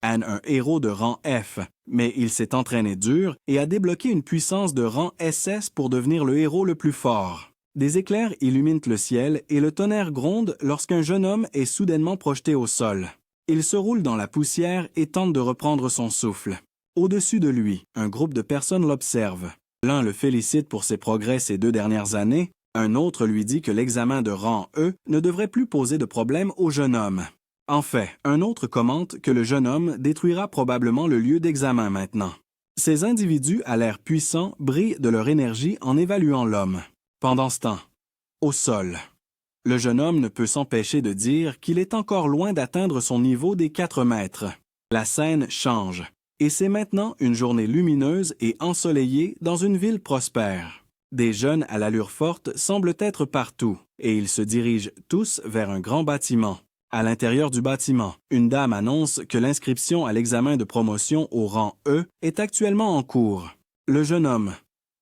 Anne un héros de rang F, mais il s'est entraîné dur et a débloqué une puissance de rang SS pour devenir le héros le plus fort. Des éclairs illuminent le ciel et le tonnerre gronde lorsqu'un jeune homme est soudainement projeté au sol. Il se roule dans la poussière et tente de reprendre son souffle. Au-dessus de lui, un groupe de personnes l'observe. L'un le félicite pour ses progrès ces 2 dernières années, un autre lui dit que l'examen de rang E ne devrait plus poser de problème au jeune homme. En fait, un autre commente que le jeune homme détruira probablement le lieu d'examen maintenant. Ces individus à l'air puissant brillent de leur énergie en évaluant l'homme. Pendant ce temps, au sol, le jeune homme ne peut s'empêcher de dire qu'il est encore loin d'atteindre son niveau des 4 mètres. La scène change, et c'est maintenant une journée lumineuse et ensoleillée dans une ville prospère. Des jeunes à l'allure forte semblent être partout, et ils se dirigent tous vers un grand bâtiment. À l'intérieur du bâtiment, une dame annonce que l'inscription à l'examen de promotion au rang E est actuellement en cours. Le jeune homme,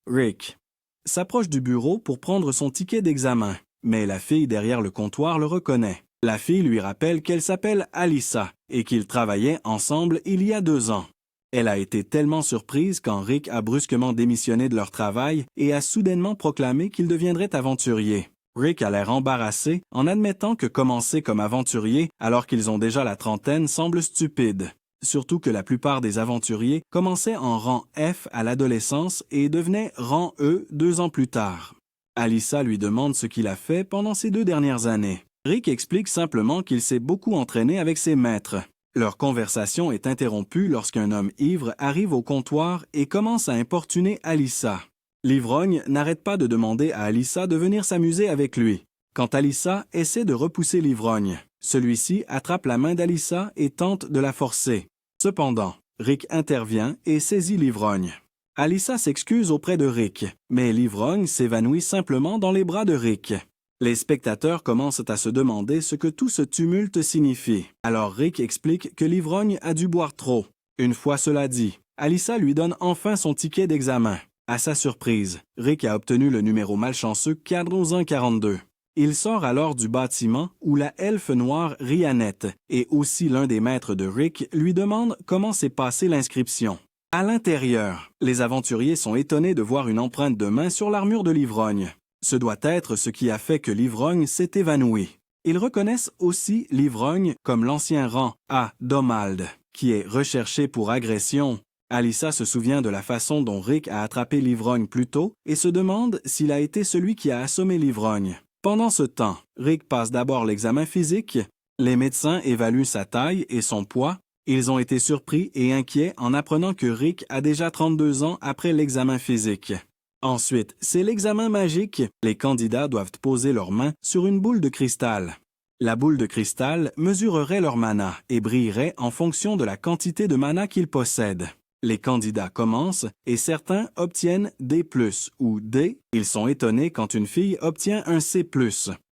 Rick, s'approche du bureau pour prendre son ticket d'examen, mais la fille derrière le comptoir le reconnaît. La fille lui rappelle qu'elle s'appelle Alyssa et qu'ils travaillaient ensemble il y a 2 ans. Elle a été tellement surprise quand Rick a brusquement démissionné de leur travail et a soudainement proclamé qu'il deviendrait aventurier. Rick a l'air embarrassé en admettant que commencer comme aventurier alors qu'ils ont déjà la trentaine semble stupide. Surtout que la plupart des aventuriers commençaient en rang F à l'adolescence et devenaient rang E 2 ans plus tard. Alyssa lui demande ce qu'il a fait pendant ces 2 dernières années. Rick explique simplement qu'il s'est beaucoup entraîné avec ses maîtres. Leur conversation est interrompue lorsqu'un homme ivre arrive au comptoir et commence à importuner Alyssa. L'ivrogne n'arrête pas de demander à Alyssa de venir s'amuser avec lui. Quand Alyssa essaie de repousser l'ivrogne, celui-ci attrape la main d'Alyssa et tente de la forcer. Cependant, Rick intervient et saisit l'ivrogne. Alyssa s'excuse auprès de Rick, mais l'ivrogne s'évanouit simplement dans les bras de Rick. Les spectateurs commencent à se demander ce que tout ce tumulte signifie. Alors Rick explique que l'ivrogne a dû boire trop. Une fois cela dit, Alyssa lui donne enfin son ticket d'examen. À sa surprise, Rick a obtenu le numéro malchanceux 41142. Il sort alors du bâtiment où la elfe noire Rianette et aussi l'un des maîtres de Rick lui demande comment s'est passée l'inscription. À l'intérieur, les aventuriers sont étonnés de voir une empreinte de main sur l'armure de l'ivrogne. Ce doit être ce qui a fait que l'ivrogne s'est évanoui. Ils reconnaissent aussi l'ivrogne comme l'ancien rang A Domald, qui est recherché pour agression. Alyssa se souvient de la façon dont Rick a attrapé l'ivrogne plus tôt et se demande s'il a été celui qui a assommé l'ivrogne. Pendant ce temps, Rick passe d'abord l'examen physique. Les médecins évaluent sa taille et son poids. Ils ont été surpris et inquiets en apprenant que Rick a déjà 32 ans après l'examen physique. Ensuite, c'est l'examen magique. Les candidats doivent poser leurs mains sur une boule de cristal. La boule de cristal mesurerait leur mana et brillerait en fonction de la quantité de mana qu'ils possèdent. Les candidats commencent et certains obtiennent D+, ou D. Ils sont étonnés quand une fille obtient un C+,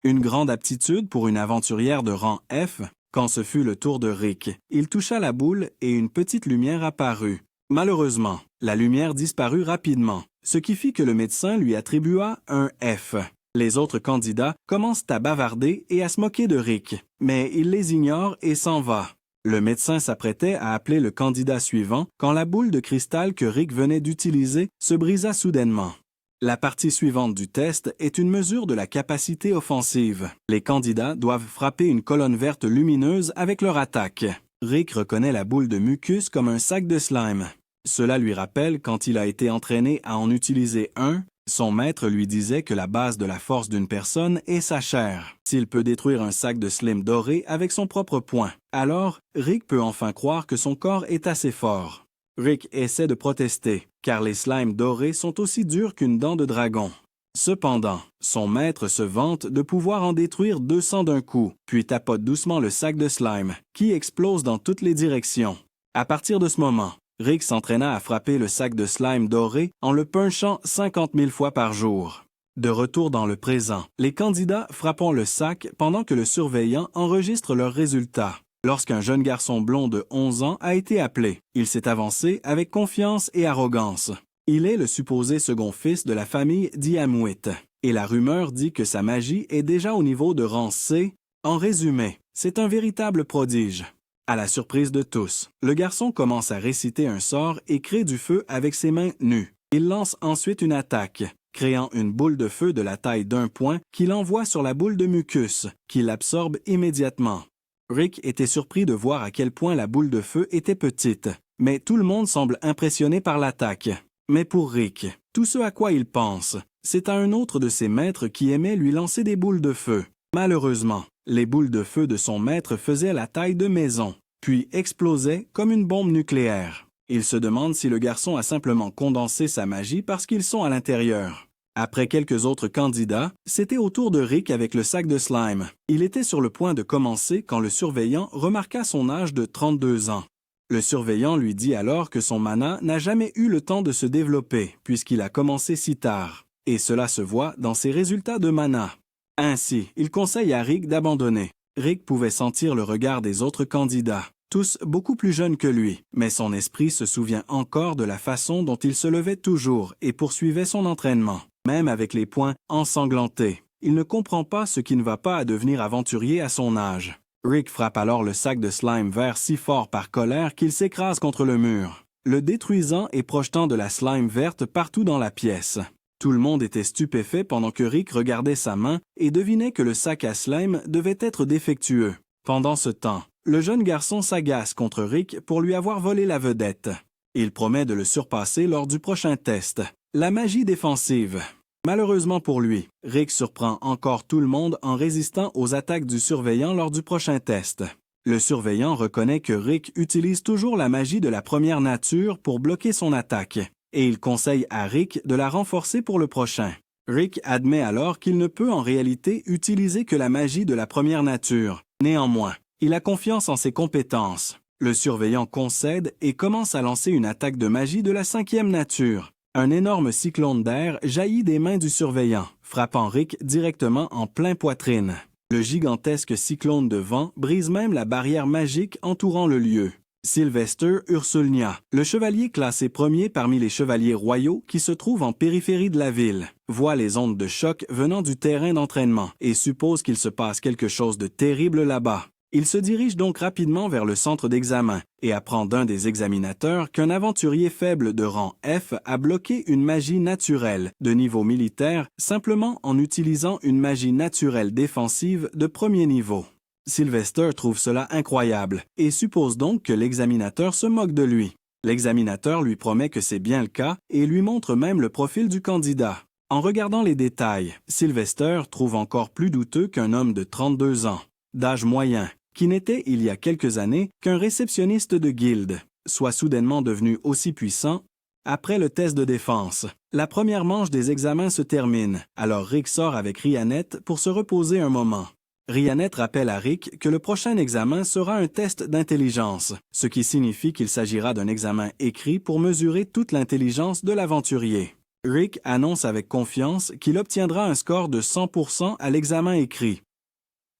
une grande aptitude pour une aventurière de rang F. Quand ce fut le tour de Rick, il toucha la boule et une petite lumière apparut. Malheureusement, la lumière disparut rapidement, ce qui fit que le médecin lui attribua un F. Les autres candidats commencent à bavarder et à se moquer de Rick, mais il les ignore et s'en va. Le médecin s'apprêtait à appeler le candidat suivant quand la boule de cristal que Rick venait d'utiliser se brisa soudainement. La partie suivante du test est une mesure de la capacité offensive. Les candidats doivent frapper une colonne verte lumineuse avec leur attaque. Rick reconnaît la boule de mucus comme un sac de slime. Cela lui rappelle quand il a été entraîné à en utiliser un. Son maître lui disait que la base de la force d'une personne est sa chair. S'il peut détruire un sac de slime doré avec son propre poing, alors Rick peut enfin croire que son corps est assez fort. Rick essaie de protester, car les slimes dorés sont aussi durs qu'une dent de dragon. Cependant, son maître se vante de pouvoir en détruire 200 d'un coup, puis tapote doucement le sac de slime, qui explose dans toutes les directions. À partir de ce moment, Rick s'entraîna à frapper le sac de slime doré en le punchant 50 000 fois par jour. De retour dans le présent, les candidats frappent le sac pendant que le surveillant enregistre leurs résultats. Lorsqu'un jeune garçon blond de 11 ans a été appelé, il s'est avancé avec confiance et arrogance. Il est le supposé second fils de la famille Diamwit, et la rumeur dit que sa magie est déjà au niveau de rang C. En résumé, c'est un véritable prodige. À la surprise de tous, le garçon commence à réciter un sort et crée du feu avec ses mains nues. Il lance ensuite une attaque, créant une boule de feu de la taille d'un poing qu'il envoie sur la boule de mucus, qui l'absorbe immédiatement. Rick était surpris de voir à quel point la boule de feu était petite, mais tout le monde semble impressionné par l'attaque. Mais pour Rick, tout ce à quoi il pense, c'est à un autre de ses maîtres qui aimait lui lancer des boules de feu. Malheureusement, les boules de feu de son maître faisaient la taille de maison, puis explosaient comme une bombe nucléaire. Il se demande si le garçon a simplement condensé sa magie parce qu'ils sont à l'intérieur. Après quelques autres candidats, c'était au tour de Rick avec le sac de slime. Il était sur le point de commencer quand le surveillant remarqua son âge de 32 ans. Le surveillant lui dit alors que son mana n'a jamais eu le temps de se développer puisqu'il a commencé si tard, et cela se voit dans ses résultats de mana. Ainsi, il conseille à Rick d'abandonner. Rick pouvait sentir le regard des autres candidats, tous beaucoup plus jeunes que lui, mais son esprit se souvient encore de la façon dont il se levait toujours et poursuivait son entraînement, même avec les poings ensanglantés. Il ne comprend pas ce qui ne va pas à devenir aventurier à son âge. Rick frappe alors le sac de slime vert si fort par colère qu'il s'écrase contre le mur, le détruisant et projetant de la slime verte partout dans la pièce. Tout le monde était stupéfait pendant que Rick regardait sa main et devinait que le sac à slime devait être défectueux. Pendant ce temps, le jeune garçon s'agace contre Rick pour lui avoir volé la vedette. Il promet de le surpasser lors du prochain test, la magie défensive. Malheureusement pour lui, Rick surprend encore tout le monde en résistant aux attaques du surveillant lors du prochain test. Le surveillant reconnaît que Rick utilise toujours la magie de la première nature pour bloquer son attaque, et il conseille à Rick de la renforcer pour le prochain. Rick admet alors qu'il ne peut en réalité utiliser que la magie de la première nature. Néanmoins, il a confiance en ses compétences. Le surveillant concède et commence à lancer une attaque de magie de la cinquième nature. Un énorme cyclone d'air jaillit des mains du surveillant, frappant Rick directement en plein poitrine. Le gigantesque cyclone de vent brise même la barrière magique entourant le lieu. Sylvester Ursulnia, le chevalier classé premier parmi les chevaliers royaux qui se trouve en périphérie de la ville, voit les ondes de choc venant du terrain d'entraînement et suppose qu'il se passe quelque chose de terrible là-bas. Il se dirige donc rapidement vers le centre d'examen et apprend d'un des examinateurs qu'un aventurier faible de rang F a bloqué une magie naturelle de niveau militaire simplement en utilisant une magie naturelle défensive de premier niveau. Sylvester trouve cela incroyable et suppose donc que l'examinateur se moque de lui. L'examinateur lui promet que c'est bien le cas et lui montre même le profil du candidat. En regardant les détails, Sylvester trouve encore plus douteux qu'un homme de 32 ans, d'âge moyen, qui n'était il y a quelques années qu'un réceptionniste de guilde, soit soudainement devenu aussi puissant. Après le test de défense, la première manche des examens se termine, alors Rick sort avec Rhianette pour se reposer un moment. Rhianette rappelle à Rick que le prochain examen sera un test d'intelligence, ce qui signifie qu'il s'agira d'un examen écrit pour mesurer toute l'intelligence de l'aventurier. Rick annonce avec confiance qu'il obtiendra un score de 100% à l'examen écrit,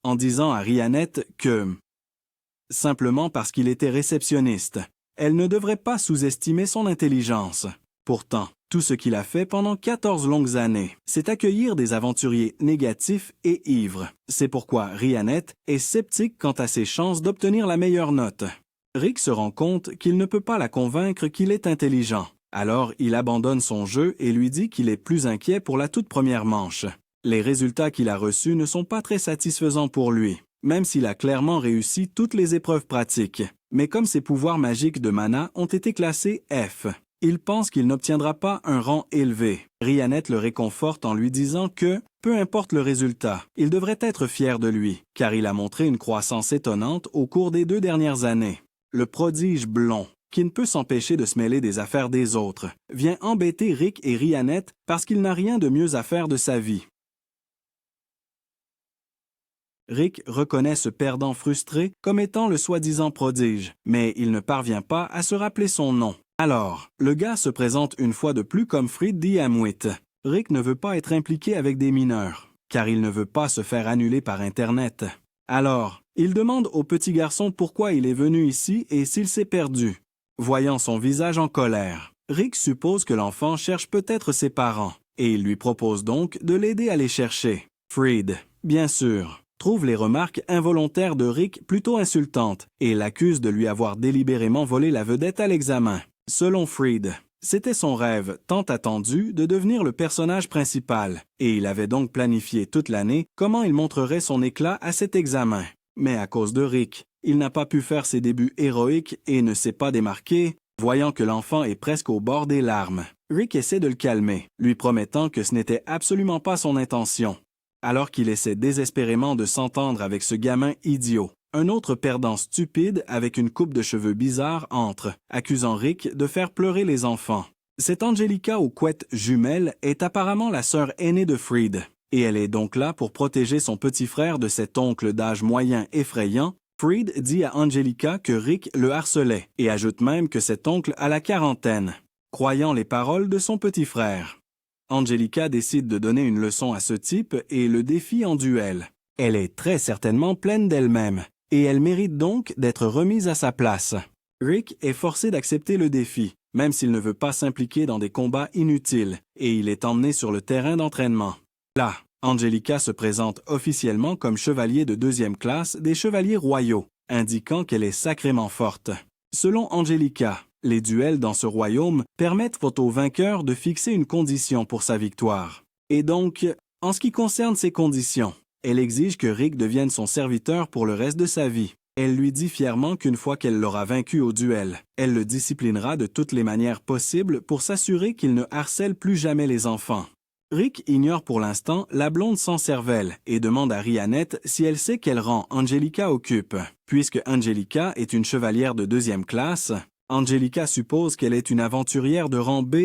en disant à Rhianette que, simplement parce qu'il était réceptionniste, elle ne devrait pas sous-estimer son intelligence. Pourtant, tout ce qu'il a fait pendant 14 longues années, c'est accueillir des aventuriers négatifs et ivres. C'est pourquoi Rhianette est sceptique quant à ses chances d'obtenir la meilleure note. Rick se rend compte qu'il ne peut pas la convaincre qu'il est intelligent. Alors, il abandonne son jeu et lui dit qu'il est plus inquiet pour la toute première manche. Les résultats qu'il a reçus ne sont pas très satisfaisants pour lui, même s'il a clairement réussi toutes les épreuves pratiques. Mais comme ses pouvoirs magiques de mana ont été classés F, il pense qu'il n'obtiendra pas un rang élevé. Rhianette le réconforte en lui disant que, peu importe le résultat, il devrait être fier de lui, car il a montré une croissance étonnante au cours des 2 dernières années. Le prodige blond, qui ne peut s'empêcher de se mêler des affaires des autres, vient embêter Rick et Rhianette parce qu'il n'a rien de mieux à faire de sa vie. Rick reconnaît ce perdant frustré comme étant le soi-disant prodige, mais il ne parvient pas à se rappeler son nom. Alors, le gars se présente une fois de plus comme Fried Diamwit. Rick ne veut pas être impliqué avec des mineurs, car il ne veut pas se faire annuler par Internet. Alors, il demande au petit garçon pourquoi il est venu ici et s'il s'est perdu. Voyant son visage en colère, Rick suppose que l'enfant cherche peut-être ses parents, et il lui propose donc de l'aider à les chercher. Fried, bien sûr, trouve les remarques involontaires de Rick plutôt insultantes et l'accuse de lui avoir délibérément volé la vedette à l'examen. Selon Freed, c'était son rêve, tant attendu, de devenir le personnage principal, et il avait donc planifié toute l'année comment il montrerait son éclat à cet examen. Mais à cause de Rick, il n'a pas pu faire ses débuts héroïques et ne s'est pas démarqué, voyant que l'enfant est presque au bord des larmes. Rick essaie de le calmer, lui promettant que ce n'était absolument pas son intention. Alors qu'il essaie désespérément de s'entendre avec ce gamin idiot, un autre perdant stupide avec une coupe de cheveux bizarre entre, accusant Rick de faire pleurer les enfants. Cette Angelica aux couettes jumelles est apparemment la sœur aînée de Freed, et elle est donc là pour protéger son petit frère de cet oncle d'âge moyen effrayant. Freed dit à Angelica que Rick le harcelait et ajoute même que cet oncle a la quarantaine, croyant les paroles de son petit frère. Angelica décide de donner une leçon à ce type et le défie en duel. Elle est très certainement pleine d'elle-même, et elle mérite donc d'être remise à sa place. Rick est forcé d'accepter le défi, même s'il ne veut pas s'impliquer dans des combats inutiles, et il est emmené sur le terrain d'entraînement. Là, Angelica se présente officiellement comme chevalier de 2e classe des Chevaliers Royaux, indiquant qu'elle est sacrément forte. Selon Angelica, les duels dans ce royaume permettent au vainqueur de fixer une condition pour sa victoire. Et donc, en ce qui concerne ces conditions, elle exige que Rick devienne son serviteur pour le reste de sa vie. Elle lui dit fièrement qu'une fois qu'elle l'aura vaincu au duel, elle le disciplinera de toutes les manières possibles pour s'assurer qu'il ne harcèle plus jamais les enfants. Rick ignore pour l'instant la blonde sans cervelle et demande à Rhianette si elle sait quel rang Angelica occupe. Puisque Angelica est une chevalière de 2e classe, Angelica suppose qu'elle est une aventurière de rang B.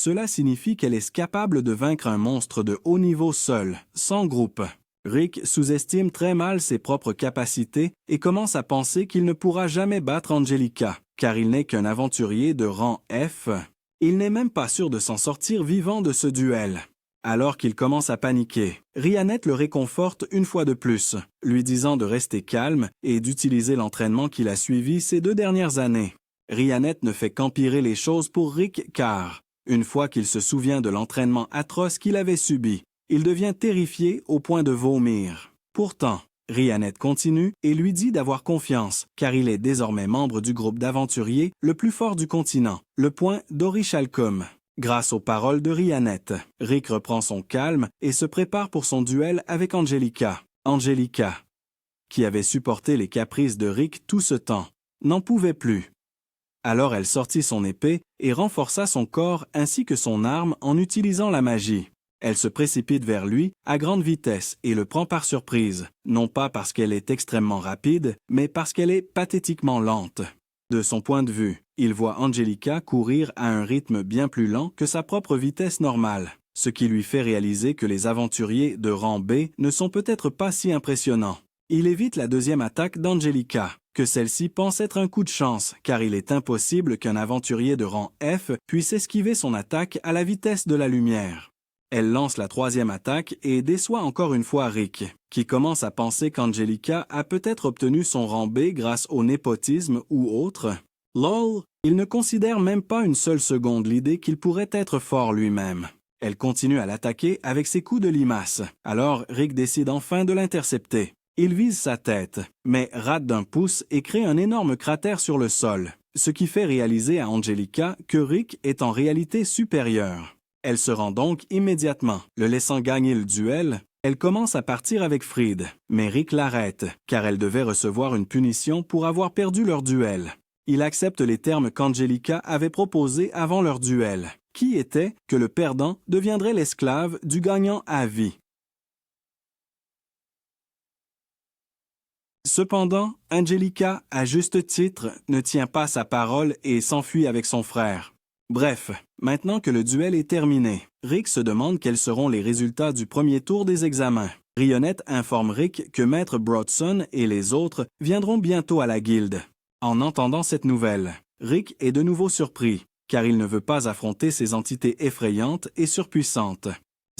Cela signifie qu'elle est capable de vaincre un monstre de haut niveau seule, sans groupe. Rick sous-estime très mal ses propres capacités et commence à penser qu'il ne pourra jamais battre Angelica, car il n'est qu'un aventurier de rang F. Il n'est même pas sûr de s'en sortir vivant de ce duel. Alors qu'il commence à paniquer, Rhianette le réconforte une fois de plus, lui disant de rester calme et d'utiliser l'entraînement qu'il a suivi ces 2 dernières années. Rhianette ne fait qu'empirer les choses pour Rick car, une fois qu'il se souvient de l'entraînement atroce qu'il avait subi, il devient terrifié au point de vomir. Pourtant, Rhianette continue et lui dit d'avoir confiance, car il est désormais membre du groupe d'aventuriers le plus fort du continent, le point d'Orichalcum. Grâce aux paroles de Rhianette, Rick reprend son calme et se prépare pour son duel avec Angelica. Angelica, qui avait supporté les caprices de Rick tout ce temps, n'en pouvait plus. Alors elle sortit son épée et renforça son corps ainsi que son arme en utilisant la magie. Elle se précipite vers lui à grande vitesse et le prend par surprise, non pas parce qu'elle est extrêmement rapide, mais parce qu'elle est pathétiquement lente. De son point de vue, il voit Angelica courir à un rythme bien plus lent que sa propre vitesse normale, ce qui lui fait réaliser que les aventuriers de rang B ne sont peut-être pas si impressionnants. Il évite la 2e attaque d'Angelica, que celle-ci pense être un coup de chance, car il est impossible qu'un aventurier de rang F puisse esquiver son attaque à la vitesse de la lumière. Elle lance la 3e attaque et déçoit encore une fois Rick, qui commence à penser qu'Angelica a peut-être obtenu son rang B grâce au népotisme ou autre. Lol, il ne considère même pas une seule seconde l'idée qu'il pourrait être fort lui-même. Elle continue à l'attaquer avec ses coups de limace, alors Rick décide enfin de l'intercepter. Il vise sa tête, mais rate d'1 pouce et crée un énorme cratère sur le sol, ce qui fait réaliser à Angelica que Rick est en réalité supérieur. Elle se rend donc immédiatement, le laissant gagner le duel. Elle commence à partir avec Freed, mais Rick l'arrête, car elle devait recevoir une punition pour avoir perdu leur duel. Il accepte les termes qu'Angelica avait proposés avant leur duel, qui étaient que le perdant deviendrait l'esclave du gagnant à vie. Cependant, Angelica, à juste titre, ne tient pas sa parole et s'enfuit avec son frère. Bref, maintenant que le duel est terminé, Rick se demande quels seront les résultats du premier tour des examens. Rhianette informe Rick que Maître Brodson et les autres viendront bientôt à la guilde. En entendant cette nouvelle, Rick est de nouveau surpris, car il ne veut pas affronter ces entités effrayantes et surpuissantes.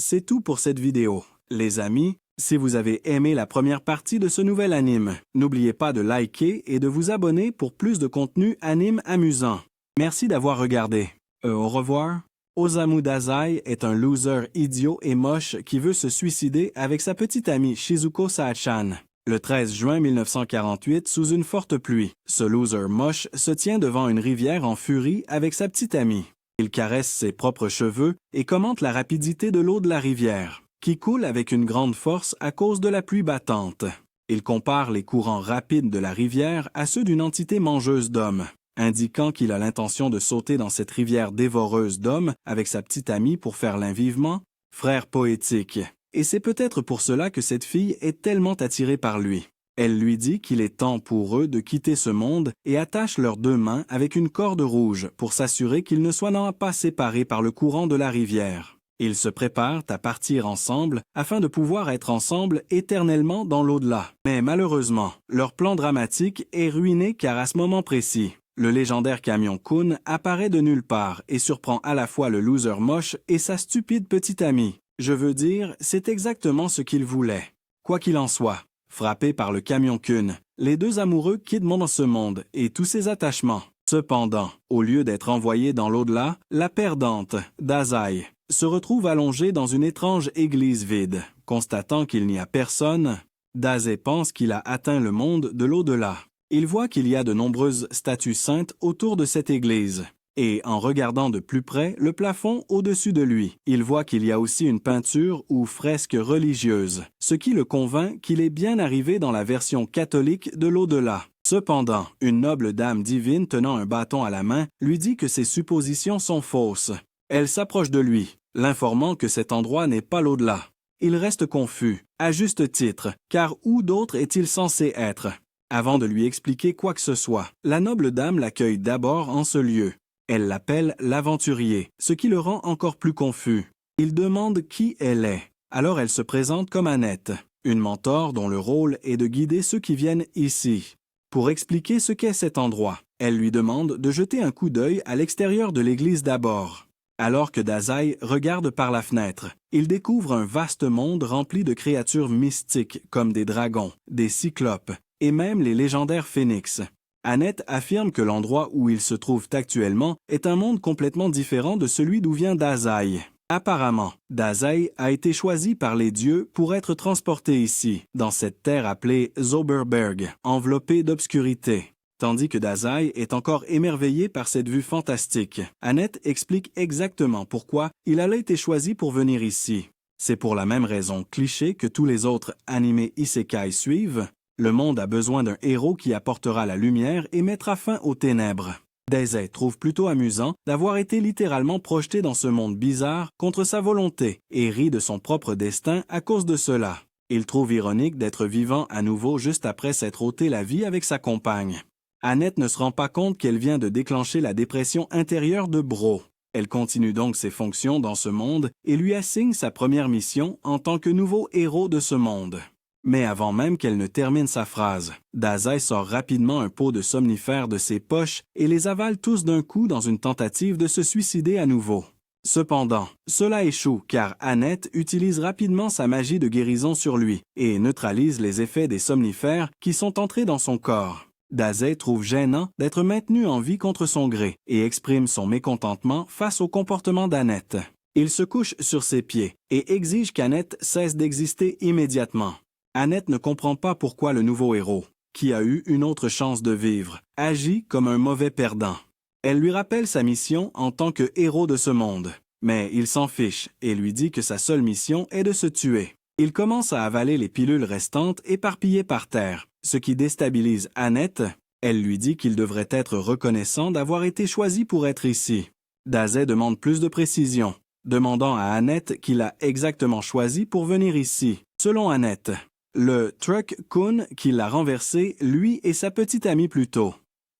C'est tout pour cette vidéo. Les amis, si vous avez aimé la première partie de ce nouvel anime, n'oubliez pas de liker et de vous abonner pour plus de contenu anime amusant. Merci d'avoir regardé. Au revoir. Osamu Dazai est un loser idiot et moche qui veut se suicider avec sa petite amie Shizuko Saachan. Le 13 juin 1948, sous une forte pluie, ce loser moche se tient devant une rivière en furie avec sa petite amie. Il caresse ses propres cheveux et commente la rapidité de l'eau de la rivière, qui coule avec une grande force à cause de la pluie battante. Il compare les courants rapides de la rivière à ceux d'une entité mangeuse d'hommes, indiquant qu'il a l'intention de sauter dans cette rivière dévoreuse d'hommes avec sa petite amie pour faire l'envivement. Frère poétique. Et c'est peut-être pour cela que cette fille est tellement attirée par lui. Elle lui dit qu'il est temps pour eux de quitter ce monde et attache leurs deux mains avec une corde rouge pour s'assurer qu'ils ne soient pas séparés par le courant de la rivière. Ils se préparent à partir ensemble afin de pouvoir être ensemble éternellement dans l'au-delà. Mais malheureusement, leur plan dramatique est ruiné car à ce moment précis, le légendaire camion Kun apparaît de nulle part et surprend à la fois le loser moche et sa stupide petite amie. Je veux dire, c'est exactement ce qu'il voulait. Quoi qu'il en soit, frappés par le camion Kun, les deux amoureux quittent ce monde et tous ses attachements. Cependant, au lieu d'être envoyée dans l'au-delà, la perdante, Dazai, se retrouve allongée dans une étrange église vide. Constatant qu'il n'y a personne, Dazai pense qu'il a atteint le monde de l'au-delà. Il voit qu'il y a de nombreuses statues saintes autour de cette église. Et en regardant de plus près le plafond au-dessus de lui, il voit qu'il y a aussi une peinture ou fresque religieuse, ce qui le convainc qu'il est bien arrivé dans la version catholique de l'au-delà. Cependant, une noble dame divine tenant un bâton à la main lui dit que ses suppositions sont fausses. Elle s'approche de lui, l'informant que cet endroit n'est pas l'au-delà. Il reste confus, à juste titre, car où d'autre est-il censé être? Avant de lui expliquer quoi que ce soit, la noble dame l'accueille d'abord en ce lieu. Elle l'appelle l'aventurier, ce qui le rend encore plus confus. Il demande qui elle est. Alors elle se présente comme Annette, une mentor dont le rôle est de guider ceux qui viennent ici. Pour expliquer ce qu'est cet endroit, elle lui demande de jeter un coup d'œil à l'extérieur de l'église d'abord. Alors que Dazai regarde par la fenêtre, il découvre un vaste monde rempli de créatures mystiques comme des dragons, des cyclopes et même les légendaires phénix. Annette affirme que l'endroit où ils se trouvent actuellement est un monde complètement différent de celui d'où vient Dazai. Apparemment, Dazai a été choisi par les dieux pour être transporté ici, dans cette terre appelée Zauberberg, enveloppée d'obscurité. Tandis que Dazai est encore émerveillé par cette vue fantastique, Annette explique exactement pourquoi il a été choisi pour venir ici. C'est pour la même raison cliché que tous les autres animés isekai suivent. Le monde a besoin d'un héros qui apportera la lumière et mettra fin aux ténèbres. Dazai trouve plutôt amusant d'avoir été littéralement projeté dans ce monde bizarre contre sa volonté et rit de son propre destin à cause de cela. Il trouve ironique d'être vivant à nouveau juste après s'être ôté la vie avec sa compagne. Annette ne se rend pas compte qu'elle vient de déclencher la dépression intérieure de Bro. Elle continue donc ses fonctions dans ce monde et lui assigne sa première mission en tant que nouveau héros de ce monde. Mais avant même qu'elle ne termine sa phrase, Dazai sort rapidement un pot de somnifères de ses poches et les avale tous d'un coup dans une tentative de se suicider à nouveau. Cependant, cela échoue car Annette utilise rapidement sa magie de guérison sur lui et neutralise les effets des somnifères qui sont entrés dans son corps. Dazai trouve gênant d'être maintenu en vie contre son gré et exprime son mécontentement face au comportement d'Annette. Il se couche sur ses pieds et exige qu'Annette cesse d'exister immédiatement. Annette ne comprend pas pourquoi le nouveau héros, qui a eu une autre chance de vivre, agit comme un mauvais perdant. Elle lui rappelle sa mission en tant que héros de ce monde, mais il s'en fiche et lui dit que sa seule mission est de se tuer. Il commence à avaler les pilules restantes éparpillées par terre, ce qui déstabilise Annette. Elle lui dit qu'il devrait être reconnaissant d'avoir été choisi pour être ici. Dazai demande plus de précision, demandant à Annette qui l'a exactement choisi pour venir ici. Selon Annette, le Truck Kun qui l'a renversé, lui et sa petite amie plus tôt,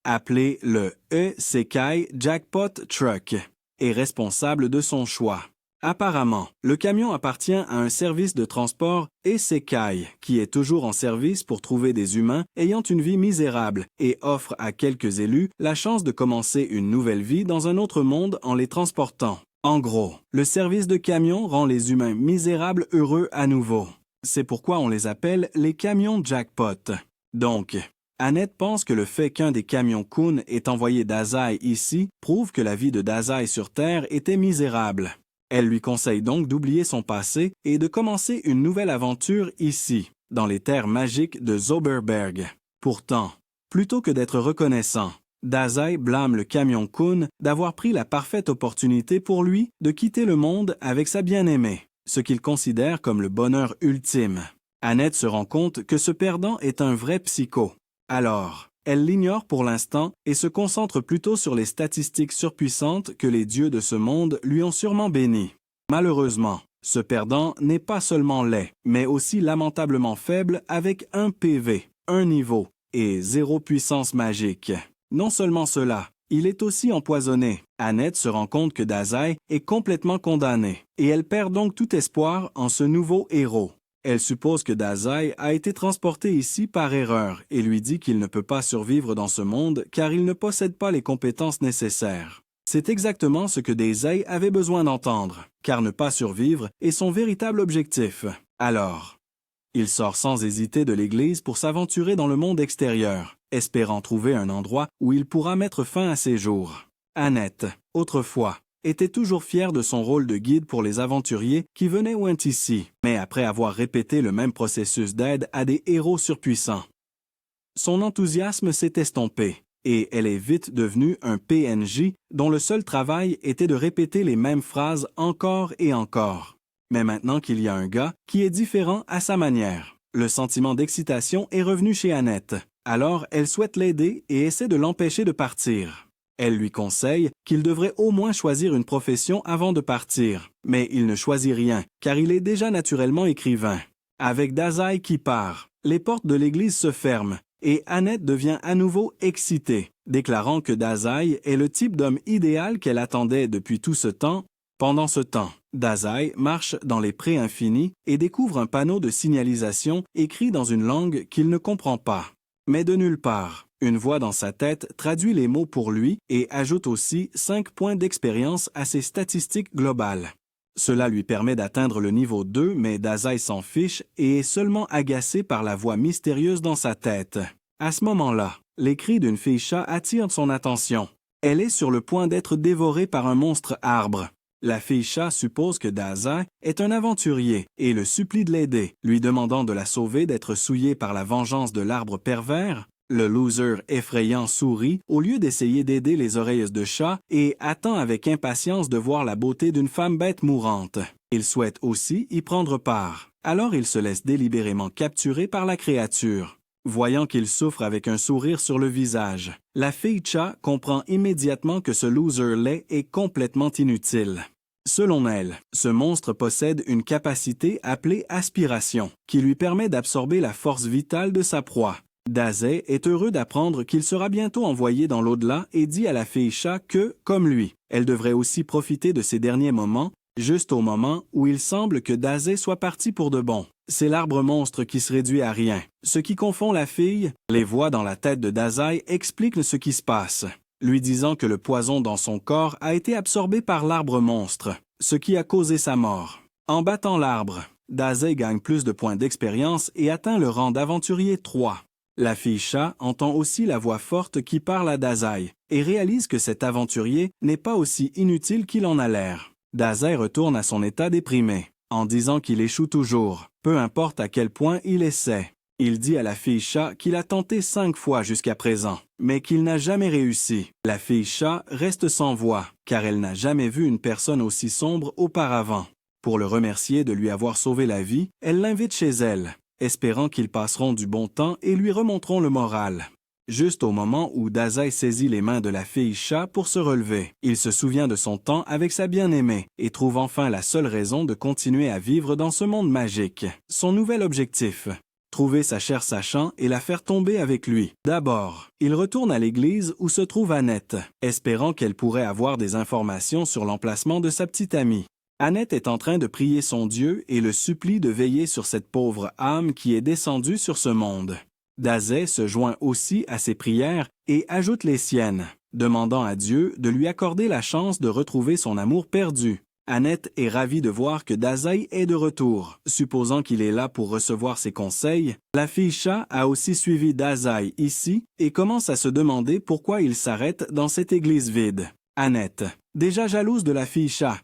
appelé le Sekai Jackpot Truck, est responsable de son choix. Apparemment, le camion appartient à un service de transport Sekai qui est toujours en service pour trouver des humains ayant une vie misérable et offre à quelques élus la chance de commencer une nouvelle vie dans un autre monde en les transportant. En gros, le service de camion rend les humains misérables heureux à nouveau. C'est pourquoi on les appelle les camions jackpot. Donc, Annette pense que le fait qu'un des camions Kun ait envoyé Dazai ici prouve que la vie de Dazai sur Terre était misérable. Elle lui conseille donc d'oublier son passé et de commencer une nouvelle aventure ici. dans les terres magiques de Zauberberg. Pourtant, plutôt que d'être reconnaissant, Dazai blâme le camion-kun d'avoir pris la parfaite opportunité pour lui de quitter le monde avec sa bien-aimée, ce qu'il considère comme le bonheur ultime. Annette se rend compte que ce perdant est un vrai psycho. Alors, elle l'ignore pour l'instant et se concentre plutôt sur les statistiques surpuissantes que les dieux de ce monde lui ont sûrement bénies. Malheureusement, ce perdant n'est pas seulement laid, mais aussi lamentablement faible avec 1 PV, 1 niveau et 0 puissance magique. Non seulement cela, il est aussi empoisonné. Annette se rend compte que Dazai est complètement condamné, et elle perd donc tout espoir en ce nouveau héros. Elle suppose que Dazai a été transporté ici par erreur et lui dit qu'il ne peut pas survivre dans ce monde car il ne possède pas les compétences nécessaires. C'est exactement ce que Dazai avait besoin d'entendre, car ne pas survivre est son véritable objectif. Alors, il sort sans hésiter de l'église pour s'aventurer dans le monde extérieur, espérant trouver un endroit où il pourra mettre fin à ses jours. Annette, autrefois, était toujours fière de son rôle de guide pour les aventuriers qui venaient ou ici, mais après avoir répété le même processus d'aide à des héros surpuissants. Son enthousiasme s'est estompé, et elle est vite devenue un PNJ dont le seul travail était de répéter les mêmes phrases encore et encore. Mais maintenant qu'il y a un gars qui est différent à sa manière, le sentiment d'excitation est revenu chez Annette. Alors elle souhaite l'aider et essaie de l'empêcher de partir. Elle lui conseille qu'il devrait au moins choisir une profession avant de partir, mais il ne choisit rien, car il est déjà naturellement écrivain. Avec Dazai qui part, les portes de l'église se ferment, et Annette devient à nouveau excitée, déclarant que Dazai est le type d'homme idéal qu'elle attendait depuis tout ce temps. Pendant ce temps, Dazai marche dans les prés infinis et découvre un panneau de signalisation écrit dans une langue qu'il ne comprend pas. Mais de nulle part, une voix dans sa tête traduit les mots pour lui et ajoute aussi 5 points d'expérience à ses statistiques globales. Cela lui permet d'atteindre le niveau 2, mais Dazai s'en fiche et est seulement agacé par la voix mystérieuse dans sa tête. À ce moment-là, les cris d'une fille chat attirent son attention. Elle est sur le point d'être dévorée par un monstre arbre. La fille chat suppose que Dazai est un aventurier et le supplie de l'aider, lui demandant de la sauver d'être souillée par la vengeance de l'arbre pervers. Le loser effrayant sourit au lieu d'essayer d'aider les oreilles de chat et attend avec impatience de voir la beauté d'une femme bête mourante. Il souhaite aussi y prendre part. Alors il se laisse délibérément capturer par la créature. Voyant qu'il souffre avec un sourire sur le visage, la fille chat comprend immédiatement que ce loser laid est complètement inutile. Selon elle, ce monstre possède une capacité appelée aspiration, qui lui permet d'absorber la force vitale de sa proie. Dazai est heureux d'apprendre qu'il sera bientôt envoyé dans l'au-delà et dit à la fille chat que, comme lui, elle devrait aussi profiter de ces derniers moments, juste au moment où il semble que Dazai soit parti pour de bon. C'est l'arbre monstre qui se réduit à rien, ce qui confond la fille. Les voix dans la tête de Dazai expliquent ce qui se passe, lui disant que le poison dans son corps a été absorbé par l'arbre monstre, ce qui a causé sa mort. En battant l'arbre, Dazai gagne plus de points d'expérience et atteint le rang d'aventurier 3. La fille chat entend aussi la voix forte qui parle à Dazai et réalise que cet aventurier n'est pas aussi inutile qu'il en a l'air. Dazai retourne à son état déprimé, en disant qu'il échoue toujours, peu importe à quel point il essaie. Il dit à la fille chat qu'il a tenté 5 fois jusqu'à présent, mais qu'il n'a jamais réussi. La fille chat reste sans voix, car elle n'a jamais vu une personne aussi sombre auparavant. Pour le remercier de lui avoir sauvé la vie, elle l'invite chez elle, espérant qu'ils passeront du bon temps et lui remonteront le moral. Juste au moment où Dazai saisit les mains de la fille chat pour se relever, il se souvient de son temps avec sa bien-aimée et trouve enfin la seule raison de continuer à vivre dans ce monde magique. Son nouvel objectif: trouver sa chère sachant et la faire tomber avec lui. D'abord, il retourne à l'église où se trouve Annette, espérant qu'elle pourrait avoir des informations sur l'emplacement de sa petite amie. Annette est en train de prier son Dieu et le supplie de veiller sur cette pauvre âme qui est descendue sur ce monde. Dazai se joint aussi à ses prières et ajoute les siennes, demandant à Dieu de lui accorder la chance de retrouver son amour perdu. Annette est ravie de voir que Dazai est de retour. Supposant qu'il est là pour recevoir ses conseils, la fille chat a aussi suivi Dazai ici et commence à se demander pourquoi il s'arrête dans cette église vide. Annette, déjà jalouse de la fille chat,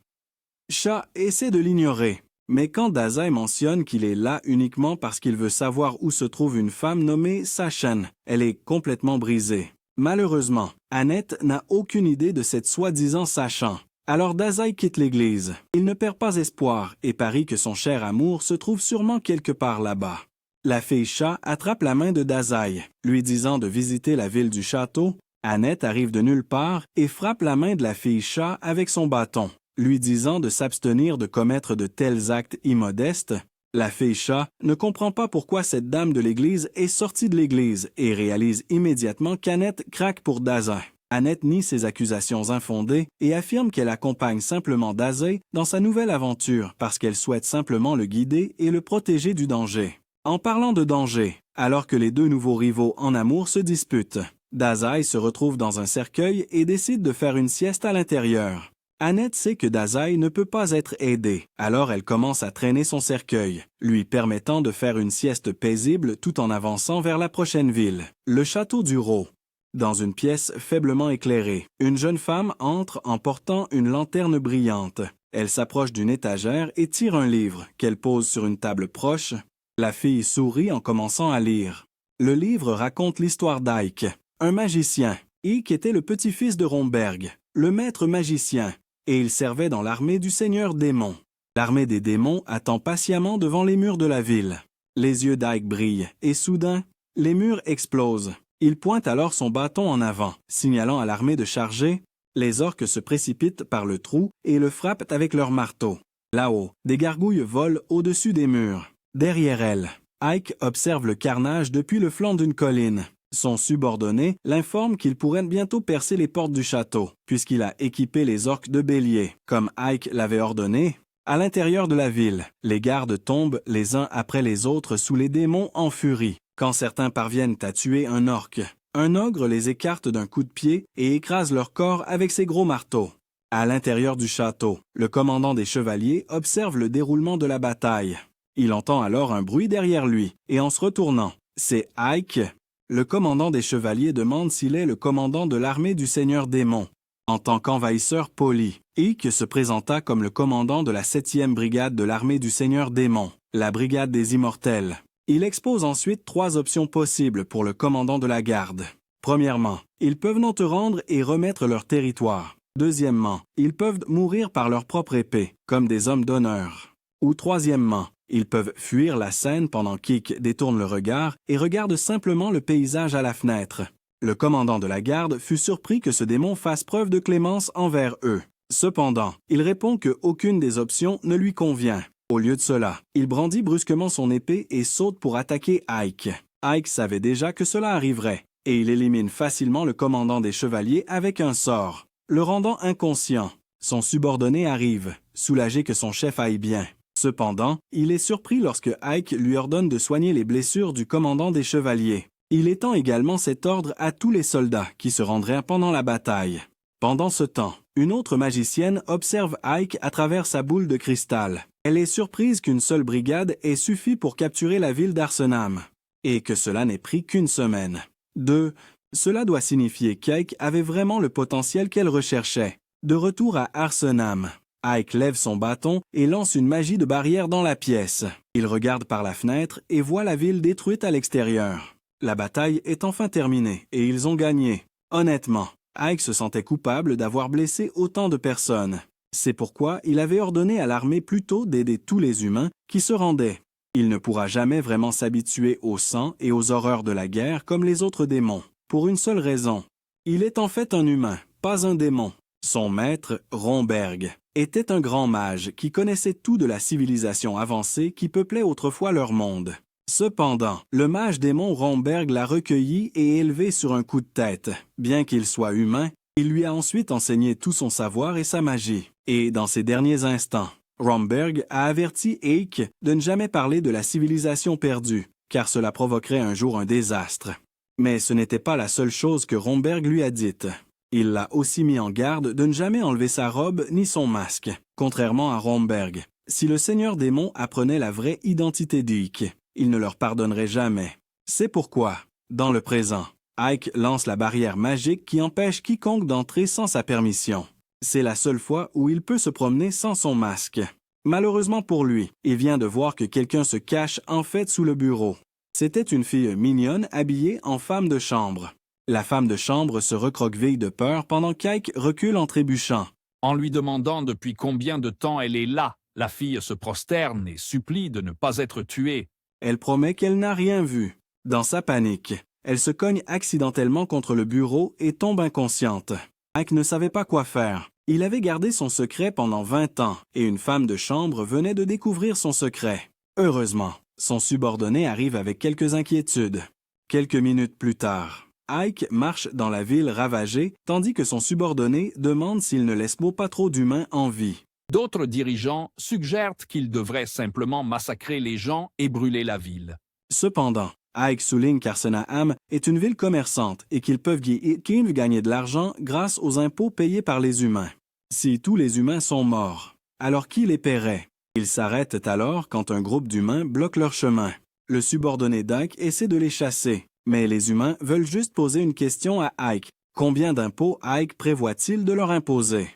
essaie de l'ignorer, Mais quand Dazai mentionne qu'il est là uniquement parce qu'il veut savoir où se trouve une femme nommée Sachen, elle est complètement brisée. Malheureusement, Annette n'a aucune idée de cette soi-disant Sachan. Alors Dazai quitte l'église. Il ne perd pas espoir et parie que son cher amour se trouve sûrement quelque part là-bas. La fille chat attrape la main de Dazai, lui disant de visiter la ville du château. Annette arrive de nulle part et frappe la main de la fille chat avec son bâton, lui disant de s'abstenir de commettre de tels actes immodestes. La fille chat ne comprend pas pourquoi cette dame de l'église est sortie de l'église et réalise immédiatement qu'Annette craque pour Dazai. Annette nie ces accusations infondées et affirme qu'elle accompagne simplement Dazai dans sa nouvelle aventure parce qu'elle souhaite simplement le guider et le protéger du danger. En parlant de danger, alors que les deux nouveaux rivaux en amour se disputent, Dazai se retrouve dans un cercueil et décide de faire une sieste à l'intérieur. Annette sait que Dazai ne peut pas être aidé, alors elle commence à traîner son cercueil, lui permettant de faire une sieste paisible tout en avançant vers la prochaine ville, le château du Rô. Dans une pièce faiblement éclairée, une jeune femme entre en portant une lanterne brillante. Elle s'approche d'une étagère et tire un livre qu'elle pose sur une table proche. La fille sourit en commençant à lire. Le livre raconte l'histoire d'Ike, un magicien. Ike était le petit-fils de Romberg, le maître magicien, et il servait dans l'armée du seigneur démon. L'armée des démons attend patiemment devant les murs de la ville. Les yeux d'Ike brillent, et soudain, les murs explosent. Il pointe alors son bâton en avant, signalant à l'armée de charger. Les orques se précipitent par le trou et le frappent avec leurs marteaux. Là-haut, des gargouilles volent au-dessus des murs. Derrière elles, Ike observe le carnage depuis le flanc d'une colline. Son subordonné l'informe qu'il pourrait bientôt percer les portes du château, puisqu'il a équipé les orques de béliers, comme Ike l'avait ordonné. À l'intérieur de la ville, les gardes tombent les uns après les autres sous les démons en furie. Quand certains parviennent à tuer un orque, un ogre les écarte d'un coup de pied et écrase leur corps avec ses gros marteaux. À l'intérieur du château, le commandant des chevaliers observe le déroulement de la bataille. Il entend alors un bruit derrière lui, et en se retournant, c'est Ike. Le commandant des chevaliers demande s'il est le commandant de l'armée du seigneur démon. En tant qu'envahisseur poli, Ike se présenta comme le commandant de la 7e brigade de l'armée du seigneur démon, la brigade des immortels. Il expose ensuite 3 options possibles pour le commandant de la garde. Premièrement, ils peuvent non te rendre et remettre leur territoire. Deuxièmement, ils peuvent mourir par leur propre épée, comme des hommes d'honneur. Ou troisièmement, ils peuvent fuir la scène pendant qu'Ike détourne le regard et regarde simplement le paysage à la fenêtre. Le commandant de la garde fut surpris que ce démon fasse preuve de clémence envers eux. Cependant, il répond qu'aucune des options ne lui convient. Au lieu de cela, il brandit brusquement son épée et saute pour attaquer Ike. Ike savait déjà que cela arriverait, et il élimine facilement le commandant des chevaliers avec un sort, le rendant inconscient. Son subordonné arrive, soulagé que son chef aille bien. Cependant, il est surpris lorsque Ike lui ordonne de soigner les blessures du commandant des chevaliers. Il étend également cet ordre à tous les soldats qui se rendraient pendant la bataille. Pendant ce temps, une autre magicienne observe Ike à travers sa boule de cristal. Elle est surprise qu'une seule brigade ait suffi pour capturer la ville d'Arsenham, et que cela n'ait pris qu'une semaine. 2. Cela doit signifier qu'Ike avait vraiment le potentiel qu'elle recherchait. De retour à Arsenham, Ike lève son bâton et lance une magie de barrière dans la pièce. Il regarde par la fenêtre et voit la ville détruite à l'extérieur. La bataille est enfin terminée et ils ont gagné. Honnêtement, Ike se sentait coupable d'avoir blessé autant de personnes. C'est pourquoi il avait ordonné à l'armée plutôt d'aider tous les humains qui se rendaient. Il ne pourra jamais vraiment s'habituer au sang et aux horreurs de la guerre comme les autres démons, pour une seule raison. Il est en fait un humain, pas un démon. Son maître, Romberg, était un grand mage qui connaissait tout de la civilisation avancée qui peuplait autrefois leur monde. Cependant, le mage démon Romberg l'a recueilli et élevé sur un coup de tête. Bien qu'il soit humain, il lui a ensuite enseigné tout son savoir et sa magie. Et dans ses derniers instants, Romberg a averti Ike de ne jamais parler de la civilisation perdue, car cela provoquerait un jour un désastre. Mais ce n'était pas la seule chose que Romberg lui a dite. Il l'a aussi mis en garde de ne jamais enlever sa robe ni son masque. Contrairement à Romberg, si le seigneur démon apprenait la vraie identité d'Ike, il ne leur pardonnerait jamais. C'est pourquoi, dans le présent, Ike lance la barrière magique qui empêche quiconque d'entrer sans sa permission. C'est la seule fois où il peut se promener sans son masque. Malheureusement pour lui, il vient de voir que quelqu'un se cache en fait sous le bureau. C'était une fille mignonne habillée en femme de chambre. La femme de chambre se recroqueville de peur pendant qu'Ike recule en trébuchant. En lui demandant depuis combien de temps elle est là, la fille se prosterne et supplie de ne pas être tuée. Elle promet qu'elle n'a rien vu. Dans sa panique, elle se cogne accidentellement contre le bureau et tombe inconsciente. Ike ne savait pas quoi faire. Il avait gardé son secret pendant 20 ans et une femme de chambre venait de découvrir son secret. Heureusement, son subordonné arrive avec quelques inquiétudes. Quelques minutes plus tard, Ike marche dans la ville ravagée tandis que son subordonné demande s'il ne laisse pas trop d'humains en vie. D'autres dirigeants suggèrent qu'il devrait simplement massacrer les gens et brûler la ville. Cependant, Ike souligne qu'Arsenaham est une ville commerçante et qu'ils peuvent gagner de l'argent grâce aux impôts payés par les humains. Si tous les humains sont morts, alors qui les paierait? Ils s'arrêtent alors quand un groupe d'humains bloque leur chemin. Le subordonné d'Ike essaie de les chasser, mais les humains veulent juste poser une question à Ike. Combien d'impôts Ike prévoit-il de leur imposer?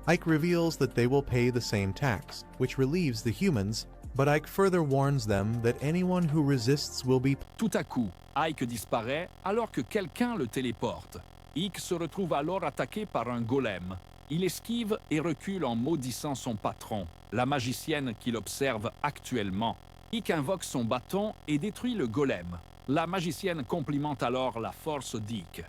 Ike reveals that they will pay the same tax, which relieves the humans, but Ike further warns them that anyone who resists will be... Tout à coup, Ike disparaît alors que quelqu'un le téléporte. Ike se retrouve alors attaqué par un golem. Il esquive et recule en maudissant son patron, la magicienne qu'il observe actuellement. Ike invoque son bâton et détruit le golem. La magicienne complimente alors la force d'Ike.